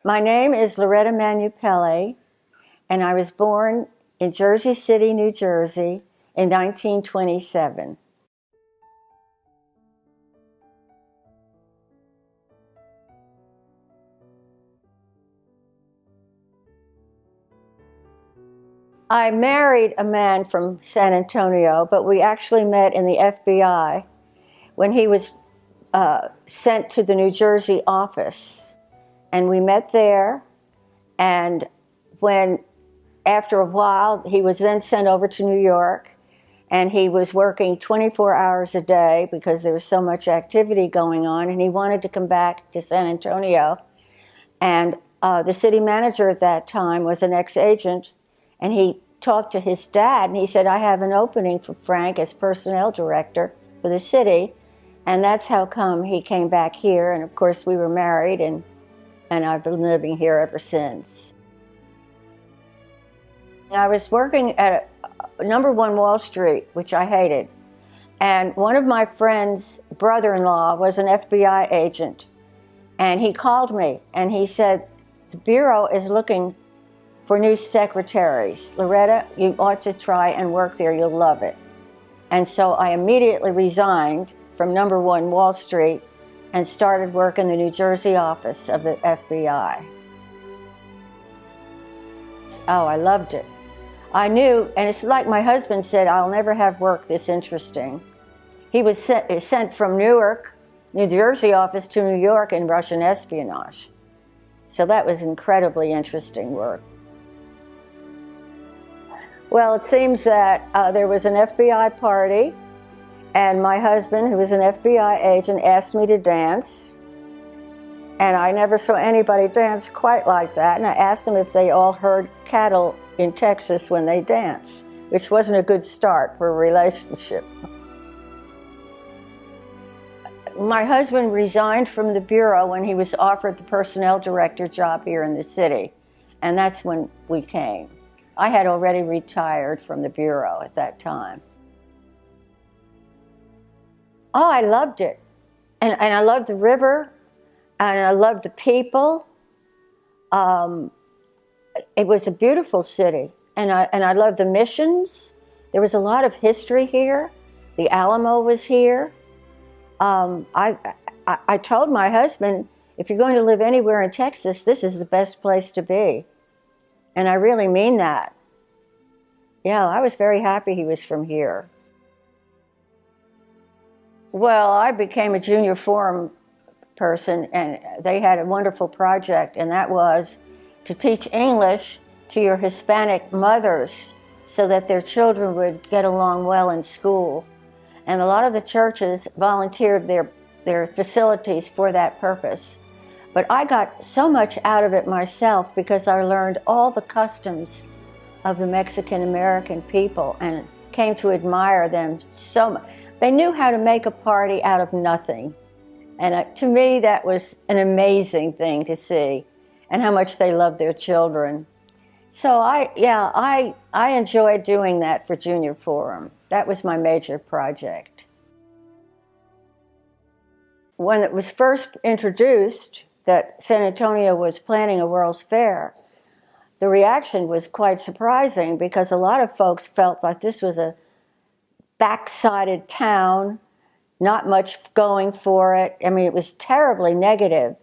My name is Lauretta Manupelli, and I was born in Jersey City, New Jersey in 1927. I married a man from San Antonio, but we actually met in the FBI when he was sent to the New Jersey office. And we met there, and after a while, he was then sent over to New York, and he was working 24 hours a day because there was so much activity going on, and he wanted to come back to San Antonio. And the city manager at that time was an ex-agent, and he talked to his dad, and he said, I have an opening for Frank as personnel director for the city. And that's how come he came back here, and of course we were married, and I've been living here ever since. I was working at number 1 Wall Street, which I hated. And one of my friend's brother-in-law was an FBI agent. And he called me and he said, the Bureau is looking for new secretaries. Lauretta, you ought to try and work there. You'll love it. And so I immediately resigned from number 1 Wall Street and started work in the New Jersey office of the FBI. Oh, I loved it. I knew, and it's like my husband said, I'll never have work this interesting. He was sent from Newark, New Jersey office to New York in Russian espionage. So that was incredibly interesting work. Well, it seems that there was an FBI party, and my husband, who was an FBI agent, asked me to dance. And I never saw anybody dance quite like that. And I asked them if they all herd cattle in Texas when they dance, which wasn't a good start for a relationship. My husband resigned from the Bureau when he was offered the personnel director job here in the city. And that's when we came. I had already retired from the Bureau at that time. Oh, I loved it. And I loved the river, and I loved the people. It was a beautiful city, and I loved the missions. There was a lot of history here. The Alamo was here. I told my husband, if you're going to live anywhere in Texas, this is the best place to be. And I really mean that. Yeah, I was very happy he was from here. Well, I became a junior forum person, and they had a wonderful project, and that was to teach English to your Hispanic mothers so that their children would get along well in school. And a lot of the churches volunteered their facilities for that purpose. But I got so much out of it myself because I learned all the customs of the Mexican-American people and came to admire them so much. They knew how to make a party out of nothing. And to me, that was an amazing thing to see, and how much they loved their children. So I enjoyed doing that for Junior Forum. That was my major project. When it was first introduced that San Antonio was planning a World's Fair, the reaction was quite surprising because a lot of folks felt like this was a backsided town, not much going for it. I mean, it was terribly negative.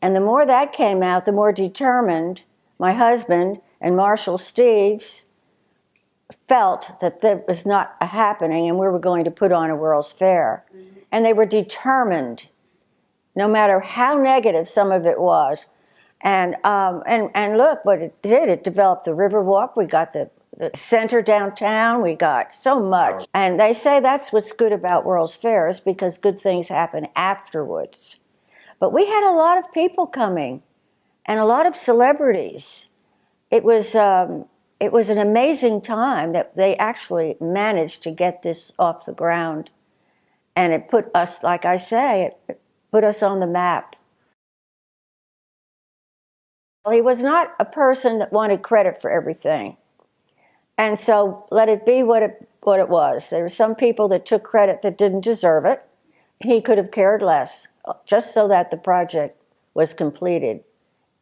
And the more that came out, the more determined my husband and Marshall Steves felt that that was not happening and we were going to put on a World's Fair. Mm-hmm. And they were determined, no matter how negative some of it was. And look what it did. It developed the Riverwalk. We got the center downtown. We got so much. And they say that's what's good about World's Fairs, because good things happen afterwards. But we had a lot of people coming and a lot of celebrities. It was an amazing time that they actually managed to get this off the ground. And it put us, like I say, it put us on the map. He was not a person that wanted credit for everything. And so let it be what it was. There were some people that took credit that didn't deserve it. He could have cared less, just so that the project was completed.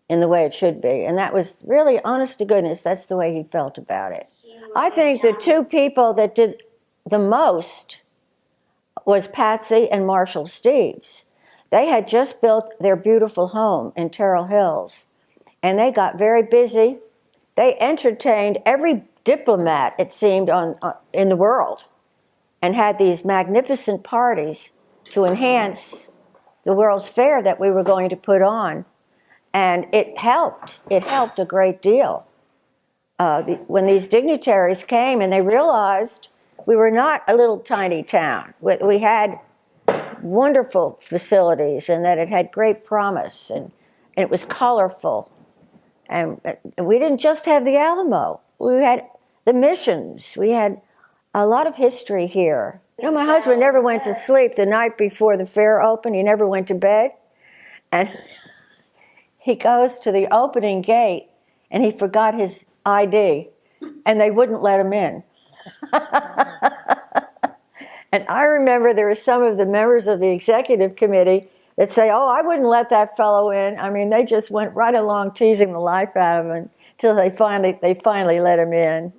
in the way it should be. And that was really, honest to goodness, that's the way he felt about it. I think the two people that did the most was Patsy and Marshall Steves. They had just built their beautiful home in Terrell Hills, and they got very busy. They entertained every diplomat, it seemed, in the world, and had these magnificent parties to enhance the World's Fair that we were going to put on. And it helped. It helped a great deal. When these dignitaries came and they realized we were not a little tiny town. We had wonderful facilities, and that it had great promise, and it was colorful. And we didn't just have the Alamo. We had the missions. We had a lot of history here. You know, my husband never went to sleep the night before the fair opened. He never went to bed. And he goes to the opening gate, and he forgot his ID, and they wouldn't let him in. And I remember there were some of the members of the executive committee that say, oh, I wouldn't let that fellow in. I mean, they just went right along teasing the life out of him until they finally let him in.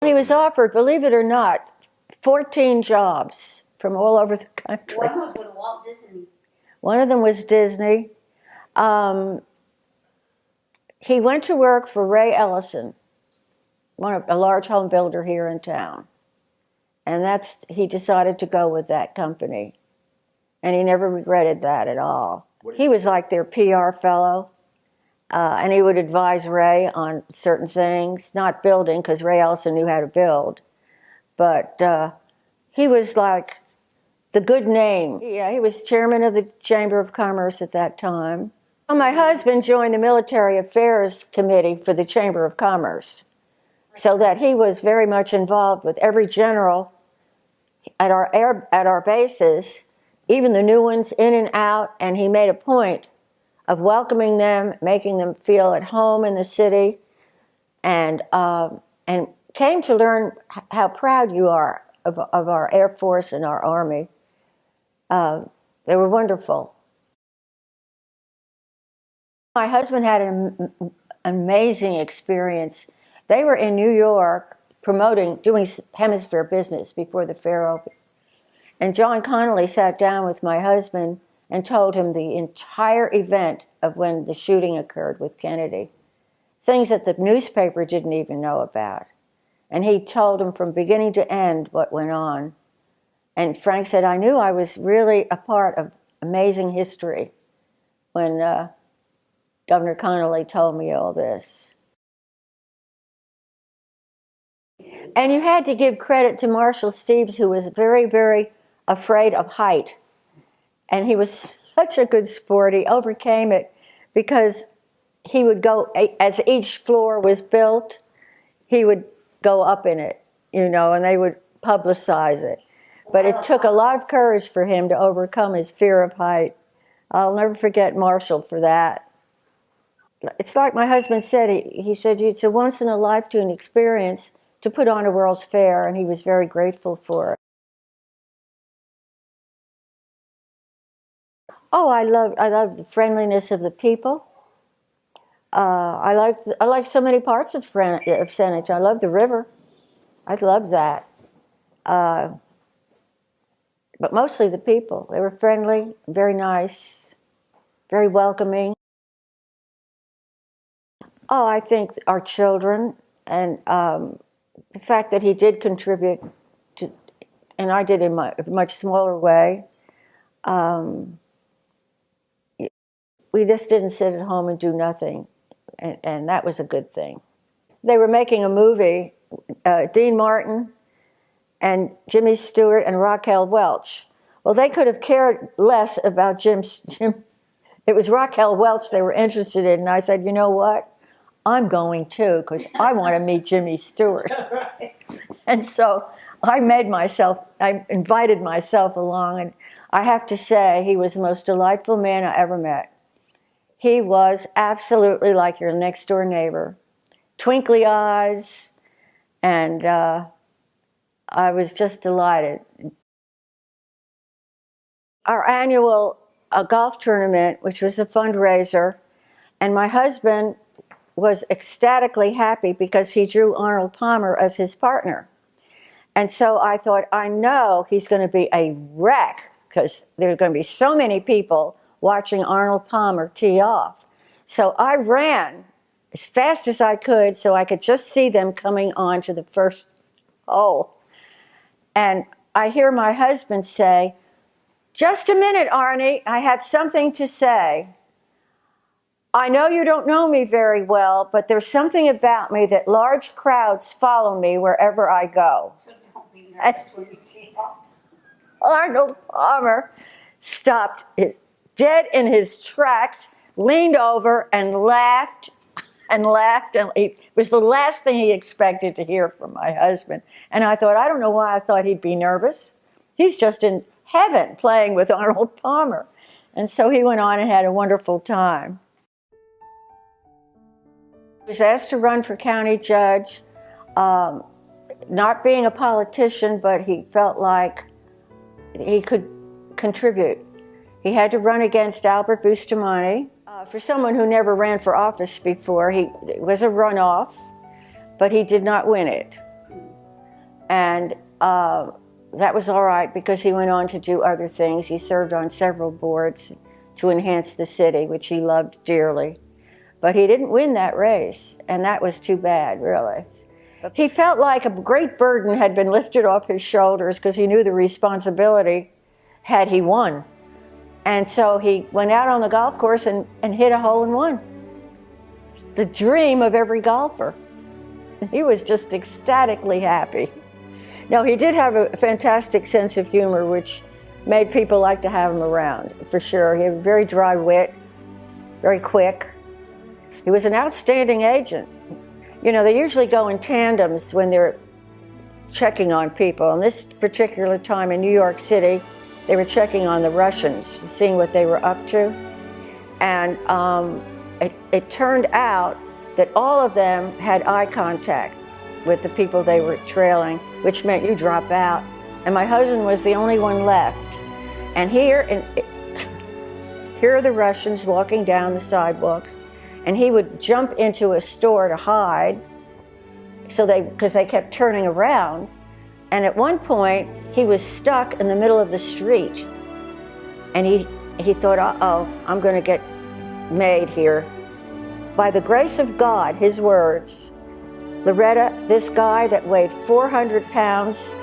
He was offered, believe it or not, 14 jobs from all over the country. One was with Walt Disney. One of them was Disney. He went to work for Ray Ellison, a large home builder here in town. And he decided to go with that company. And he never regretted that at all. He was like their PR fellow. And he would advise Ray on certain things, not building, because Ray Ellison knew how to build. But he was like the good name. Yeah, he was chairman of the Chamber of Commerce at that time. Well, my husband joined the Military Affairs Committee for the Chamber of Commerce, so that he was very much involved with every general at our bases, even the new ones in and out, and he made a point of welcoming them, making them feel at home in the city, and came to learn how proud you are of our Air Force and our Army. They were wonderful. My husband had an amazing experience. They were in New York doing hemisphere business before the fair opened. And John Connolly sat down with my husband and told him the entire event of when the shooting occurred with Kennedy, things that the newspaper didn't even know about. And he told him from beginning to end what went on. And Frank said, I knew I was really a part of amazing history when Governor Connolly told me all this. And you had to give credit to Marshall Steves, who was very, very afraid of height. And he was such a good sport. He overcame it because he would go, as each floor was built, he would go up in it, and they would publicize it. But it took a lot of courage for him to overcome his fear of height. I'll never forget Marshall for that. It's like my husband said, he said, it's a once-in-a-lifetime experience to put on a World's Fair, and he was very grateful for it. Oh, I love the friendliness of the people. I like so many parts of San Antonio. I love the river. I love that. But mostly the people. They were friendly, very nice, very welcoming. Oh, I think our children, and the fact that he did contribute to, and I did in a much smaller way. We just didn't sit at home and do nothing, and that was a good thing. They were making a movie, Dean Martin and Jimmy Stewart and Raquel Welch. Well, they could have cared less about Jim. It was Raquel Welch they were interested in, and I said, you know what? I'm going too, because I want to meet Jimmy Stewart. Right. And so I invited myself along, and I have to say, he was the most delightful man I ever met. He was absolutely like your next door neighbor. Twinkly eyes, and I was just delighted. Our annual a golf tournament, which was a fundraiser, and my husband was ecstatically happy because he drew Arnold Palmer as his partner. And so I thought, I know he's going to be a wreck because there are going to be so many people watching Arnold Palmer tee off. So I ran as fast as I could so I could just see them coming on to the first hole. And I hear my husband say, "Just a minute, Arnie, I have something to say. I know you don't know me very well, but there's something about me that large crowds follow me wherever I go." So don't be nervous when you tee off. Arnold Palmer stopped dead in his tracks, leaned over and laughed and laughed. And it was the last thing he expected to hear from my husband. And I thought, I don't know why I thought he'd be nervous. He's just in heaven playing with Arnold Palmer. And so he went on and had a wonderful time. He was asked to run for county judge, not being a politician, but he felt like he could contribute. He had to run against Albert Bustamante. For someone who never ran for office before, it was a runoff, but he did not win it. And that was all right because he went on to do other things. He served on several boards to enhance the city, which he loved dearly. But he didn't win that race, and that was too bad, really. He felt like a great burden had been lifted off his shoulders because he knew the responsibility had he won. And so he went out on the golf course and hit a hole-in-one. The dream of every golfer. He was just ecstatically happy. Now, he did have a fantastic sense of humor, which made people like to have him around, for sure. He had a very dry wit, very quick. He was an outstanding agent. You know, they usually go in tandems when they're checking on people. And this particular time in New York City, they were checking on the Russians, seeing what they were up to. And it turned out that all of them had eye contact with the people they were trailing, which meant you drop out. And my husband was the only one left. And here are the Russians walking down the sidewalks. And he would jump into a store to hide, because they kept turning around. And at one point, he was stuck in the middle of the street. And he thought, uh-oh, I'm going to get made here. By the grace of God, his words, Lauretta, this guy that weighed 400 pounds,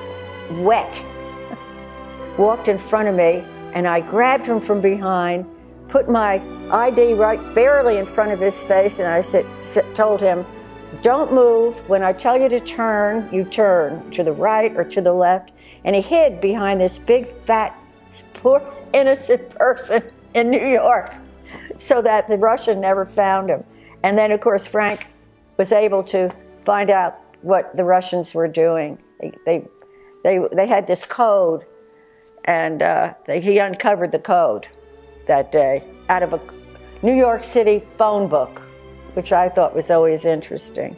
wet, walked in front of me, and I grabbed him from behind, put my ID right barely in front of his face, and I told him, "Don't move. When I tell you to turn, you turn to the right or to the left." And he hid behind this big, fat, poor, innocent person in New York so that the Russian never found him. And then, of course, Frank was able to find out what the Russians were doing. They had this code, and he uncovered the code that day out of a New York City phone book, which I thought was always interesting.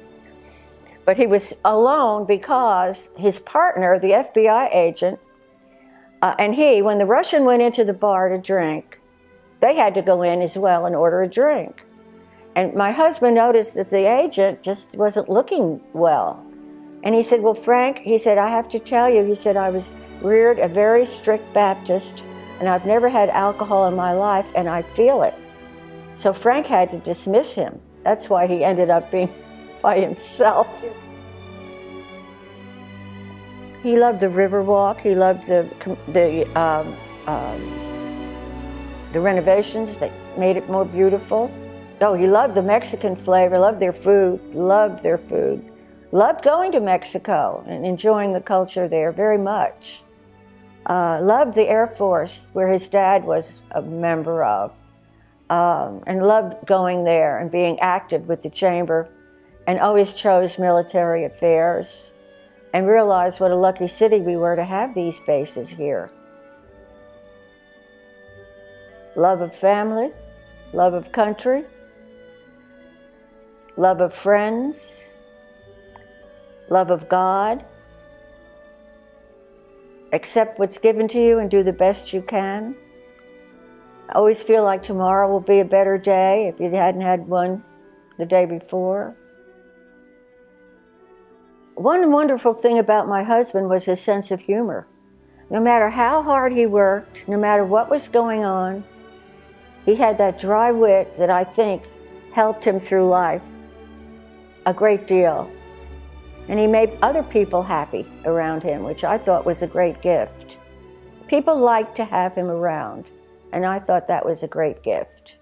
But he was alone because his partner, the FBI agent, and when the Russian went into the bar to drink, they had to go in as well and order a drink. And my husband noticed that the agent just wasn't looking well. And he said, "Well, Frank," he said, "I have to tell you," he said, "I was reared a very strict Baptist, and I've never had alcohol in my life, and I feel it." So Frank had to dismiss him. That's why he ended up being by himself. He loved the Riverwalk. He loved the renovations that made it more beautiful. Oh, he loved the Mexican flavor, loved their food, loved going to Mexico and enjoying the culture there very much. Loved the Air Force, where his dad was a member of, and loved going there and being active with the chamber, and always chose military affairs, and realized what a lucky city we were to have these bases here. Love of family, love of country, love of friends, love of God. Accept what's given to you and do the best you can. I always feel like tomorrow will be a better day if you hadn't had one the day before. One wonderful thing about my husband was his sense of humor. No matter how hard he worked, no matter what was going on, he had that dry wit that I think helped him through life a great deal. And he made other people happy around him, which I thought was a great gift. People liked to have him around, and I thought that was a great gift.